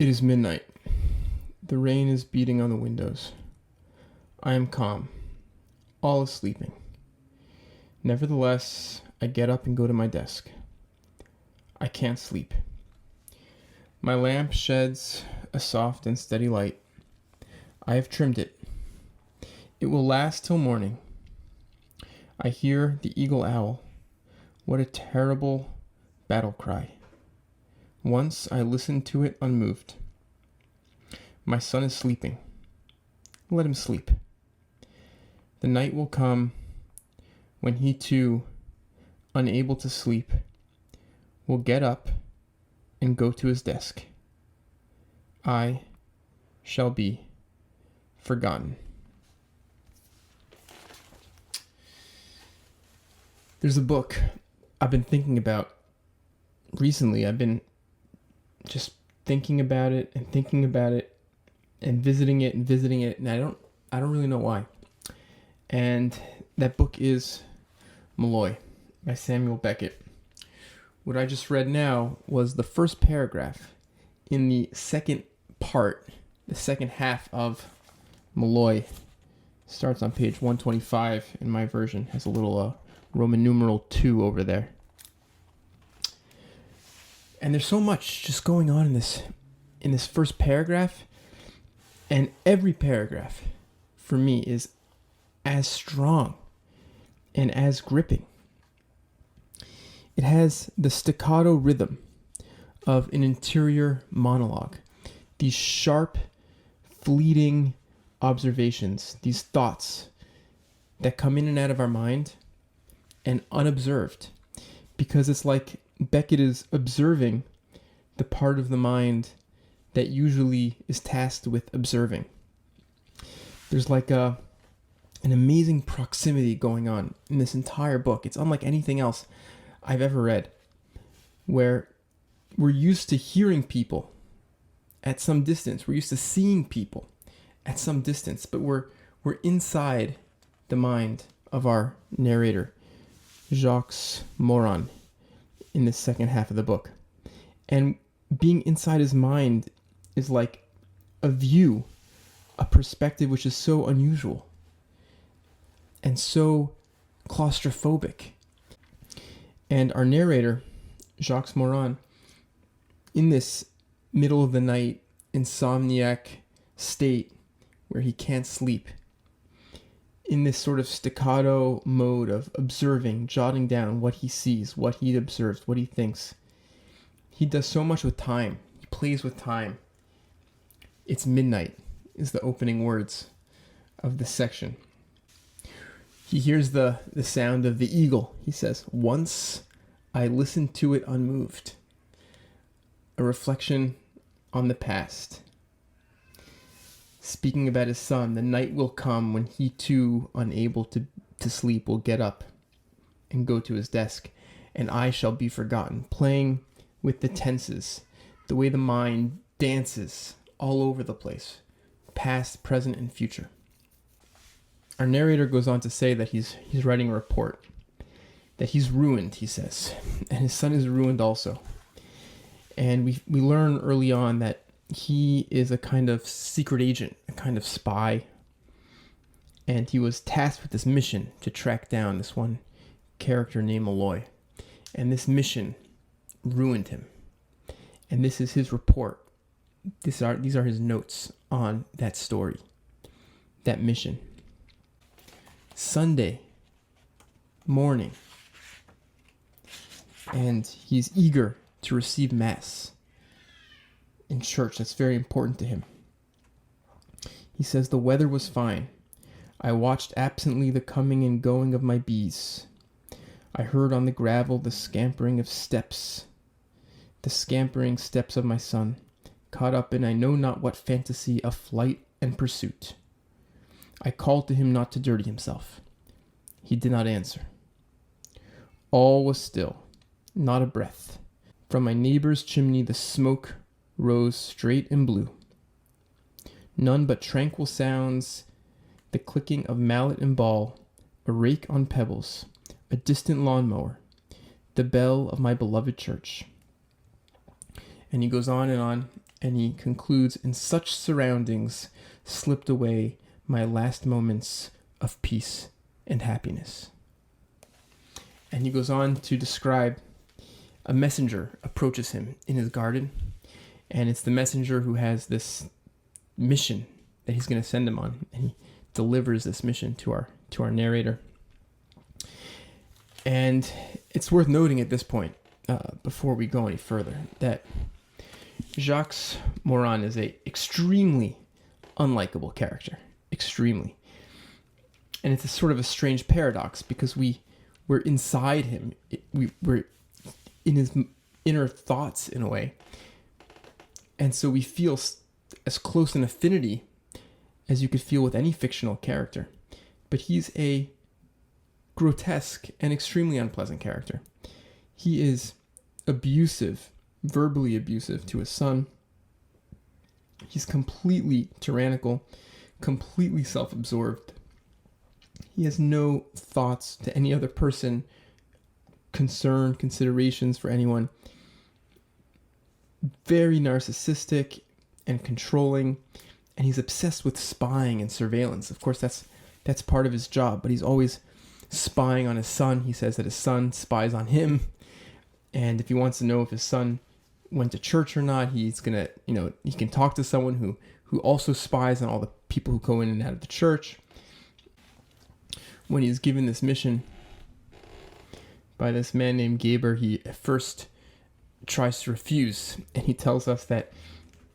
It is midnight. The rain is beating on the windows. I am calm. All is sleeping. Nevertheless, I get up and go to my desk. I can't sleep. My lamp sheds a soft and steady light. I have trimmed it. It will last till morning. I hear the eagle owl. What a terrible battle cry. Once I listened to it unmoved. My son is sleeping. Let him sleep. The night will come when he too, unable to sleep, will get up and go to his desk. I shall be forgotten. There's a book I've been thinking about recently. I've been just thinking about it and visiting it, and I don't really know why. And that book is Molloy by Samuel Beckett. What I just read now was the first paragraph in the second part, the second half of Molloy. Starts on page 125 in my version. Has a little Roman numeral 2 over there. And there's so much just going on in this first paragraph, and every paragraph for me is as strong and as gripping. It has the staccato rhythm of an interior monologue, these sharp, fleeting observations, these thoughts that come in and out of our mind and unobserved, because it's like Beckett is observing the part of the mind that usually is tasked with observing. There's like an amazing proximity going on in this entire book. It's unlike anything else I've ever read, where we're used to hearing people at some distance. We're used to seeing people at some distance, but we're inside the mind of our narrator, Jacques Moran, in the second half of the book. And being inside his mind is like a view, a perspective which is so unusual and so claustrophobic. And our narrator, Jacques Moran, in this middle of the night insomniac state where he can't sleep, in this sort of staccato mode of observing, jotting down what he sees, what he observes, what he thinks. He does so much with time. He plays with time. It's midnight is the opening words of this section. He hears the sound of the eagle. He says, "Once I listened to it unmoved." A reflection on the past. Speaking about his son, the night will come when he too, unable to sleep, will get up and go to his desk, and I shall be forgotten. Playing with the tenses, the way the mind dances all over the place, past, present, and future. Our narrator goes on to say that he's writing a report, that he's ruined, he says, and his son is ruined also. And we learn early on that he is a kind of secret agent, a kind of spy, and he was tasked with this mission to track down this one character named Molloy. And this mission ruined him. And this is his report. These are his notes on that story, that mission. Sunday morning, and he's eager to receive Mass in church. That's very important to him. He says, "The weather was fine. I watched absently the coming and going of my bees. I heard on the gravel the scampering steps of my son, caught up in I know not what fantasy of flight and pursuit. I called to him not to dirty himself. He did not answer. All was still, not a breath. From my neighbor's chimney the smoke rose straight and blue. None but tranquil sounds, the clicking of mallet and ball, a rake on pebbles, a distant lawnmower, the bell of my beloved church." And he goes on and on, And he concludes, in such surroundings slipped away my last moments of peace and happiness. And he goes on to describe a messenger approaches him in his garden. And it's the messenger who has this mission that he's going to send him on. And he delivers this mission to our narrator. And it's worth noting at this point, before we go any further, that Jacques Moran is a extremely unlikable character. Extremely. And it's a sort of a strange paradox because we're inside him. We're in his inner thoughts in a way. And so we feel as close an affinity as you could feel with any fictional character. But he's a grotesque and extremely unpleasant character. He is abusive, verbally abusive to his son. He's completely tyrannical, completely self-absorbed. He has no thoughts to any other person, concern, considerations for anyone. Very narcissistic and controlling, and he's obsessed with spying and surveillance. Of course, that's part of his job, but he's always spying on his son. He says that his son spies on him, and if he wants to know if his son went to church or not, he's gonna, he can talk to someone who also spies on all the people who go in and out of the church. When he's given this mission by this man named Gaber, he at first tries to refuse, and he tells us that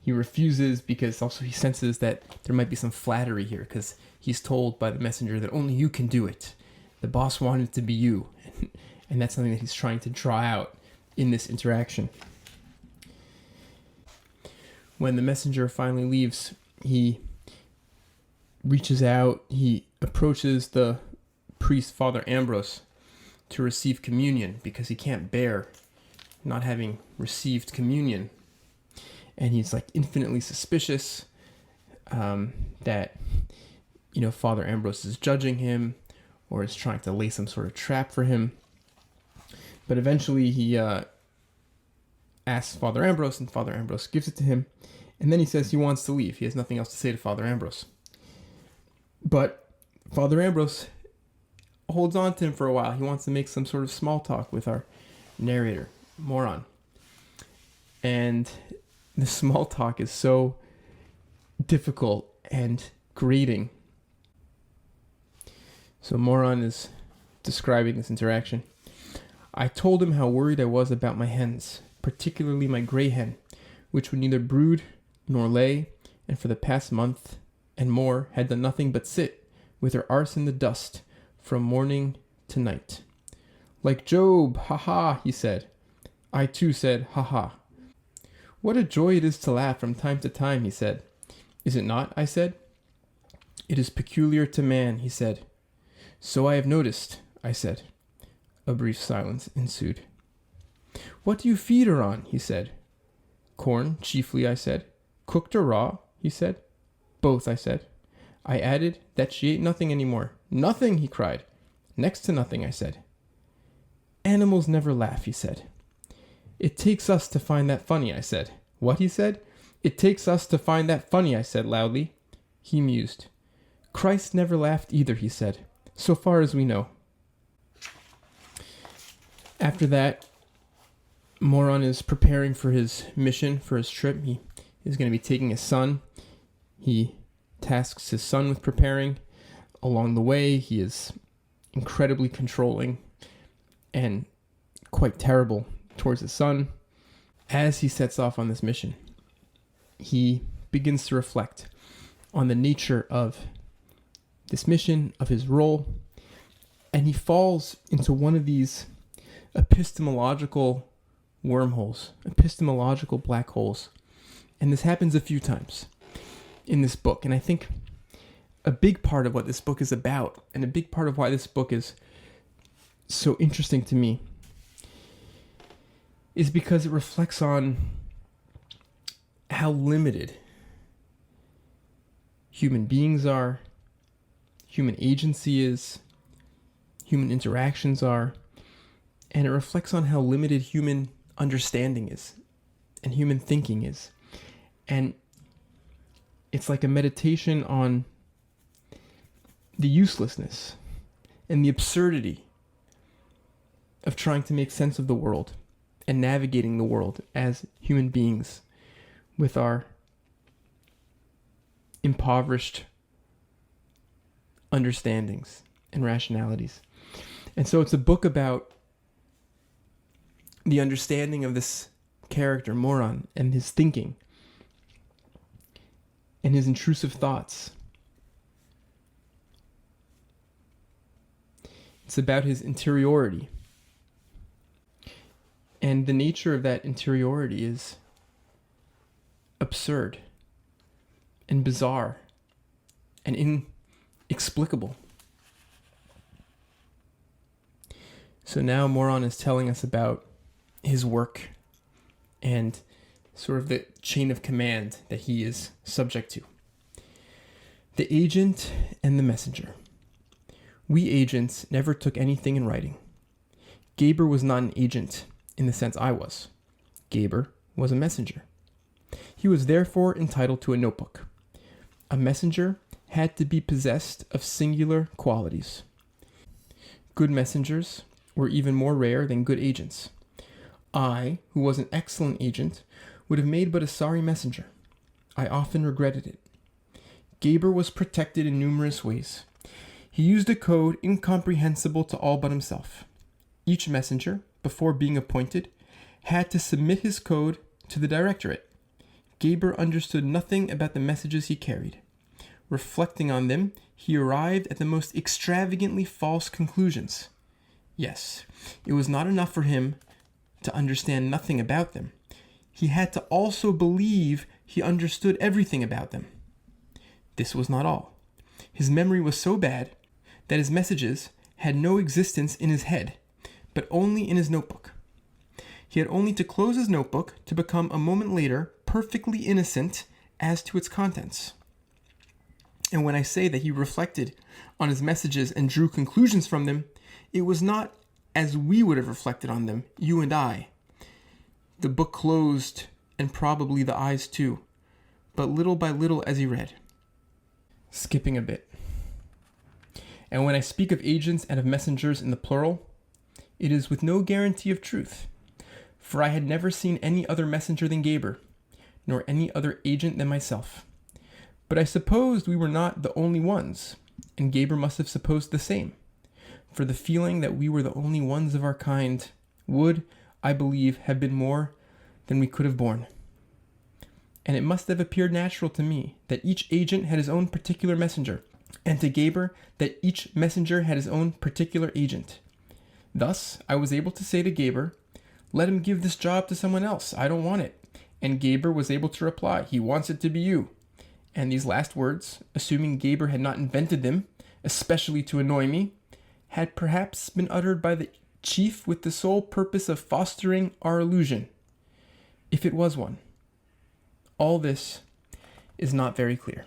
he refuses because also he senses that there might be some flattery here, because he's told by the messenger that only you can do it. The boss wanted it to be you, and that's something that he's trying to draw out in this interaction. When the messenger finally leaves, he reaches out, he approaches the priest, Father Ambrose, to receive communion because he can't bear not having received communion. And he's like infinitely suspicious that, Father Ambrose is judging him or is trying to lay some sort of trap for him. But eventually he asks Father Ambrose, and Father Ambrose gives it to him. And then he says he wants to leave. He has nothing else to say to Father Ambrose. But Father Ambrose holds on to him for a while. He wants to make some sort of small talk with our narrator, Moran. And the small talk is so difficult and grating. So Moran is describing this interaction. I told him how worried I was about my hens, particularly my gray hen, which would neither brood nor lay, and for the past month and more had done nothing but sit with her arse in the dust from morning to night. Like Job, ha-ha, he said. I too said, ha-ha. What a joy it is to laugh from time to time, he said. Is it not? I said. It is peculiar to man, he said. So I have noticed, I said. A brief silence ensued. What do you feed her on? He said. Corn, chiefly, I said. Cooked or raw? He said. Both, I said. I added that she ate nothing anymore. Nothing, he cried. Next to nothing, I said. Animals never laugh, he said. It takes us to find that funny, I said. What, he said? It takes us to find that funny, I said loudly. He mused. Christ never laughed either, he said, so far as we know. After that, Moran is preparing for his mission, for his trip. He is going to be taking his son. He tasks his son with preparing. Along the way, he is incredibly controlling and quite terrible towards his son. As he sets off on this mission, he begins to reflect on the nature of this mission, of his role, and he falls into one of these epistemological wormholes, epistemological black holes. And this happens a few times in this book. And I think a big part of what this book is about, and a big part of why this book is so interesting to me, is because it reflects on how limited human beings are, human agency is, human interactions are, and it reflects on how limited human understanding is and human thinking is. And it's like a meditation on the uselessness and the absurdity of trying to make sense of the world and navigating the world as human beings with our impoverished understandings and rationalities. And so it's a book about the understanding of this character, Moran, and his thinking and his intrusive thoughts. It's about his interiority. And the nature of that interiority is absurd and bizarre and inexplicable. So now Moran is telling us about his work and sort of the chain of command that he is subject to. The agent and the messenger. We agents never took anything in writing. Gaber was not an agent in the sense I was. Gaber was a messenger. He was therefore entitled to a notebook. A messenger had to be possessed of singular qualities. Good messengers were even more rare than good agents. I, who was an excellent agent, would have made but a sorry messenger. I often regretted it. Gaber was protected in numerous ways. He used a code incomprehensible to all but himself. Each messenger, before being appointed, had to submit his code to the directorate. Gaber understood nothing about the messages he carried. Reflecting on them, he arrived at the most extravagantly false conclusions. Yes, it was not enough for him to understand nothing about them. He had to also believe he understood everything about them. This was not all. His memory was so bad that his messages had no existence in his head, but only in his notebook. He had only to close his notebook to become a moment later perfectly innocent as to its contents. And when I say that he reflected on his messages and drew conclusions from them, it was not as we would have reflected on them, you and I. The book closed, and probably the eyes too, but little by little as he read. Skipping a bit. And when I speak of agents and of messengers in the plural, it is with no guarantee of truth, for I had never seen any other messenger than Gaber, nor any other agent than myself. But I supposed we were not the only ones, and Gaber must have supposed the same, for the feeling that we were the only ones of our kind would, I believe, have been more than we could have borne. And it must have appeared natural to me that each agent had his own particular messenger, and to Gaber that each messenger had his own particular agent. Thus, I was able to say to Gaber, "Let him give this job to someone else. I don't want it." And Gaber was able to reply, "He wants it to be you." And these last words, assuming Gaber had not invented them, especially to annoy me, had perhaps been uttered by the chief with the sole purpose of fostering our illusion, if it was one. All this is not very clear.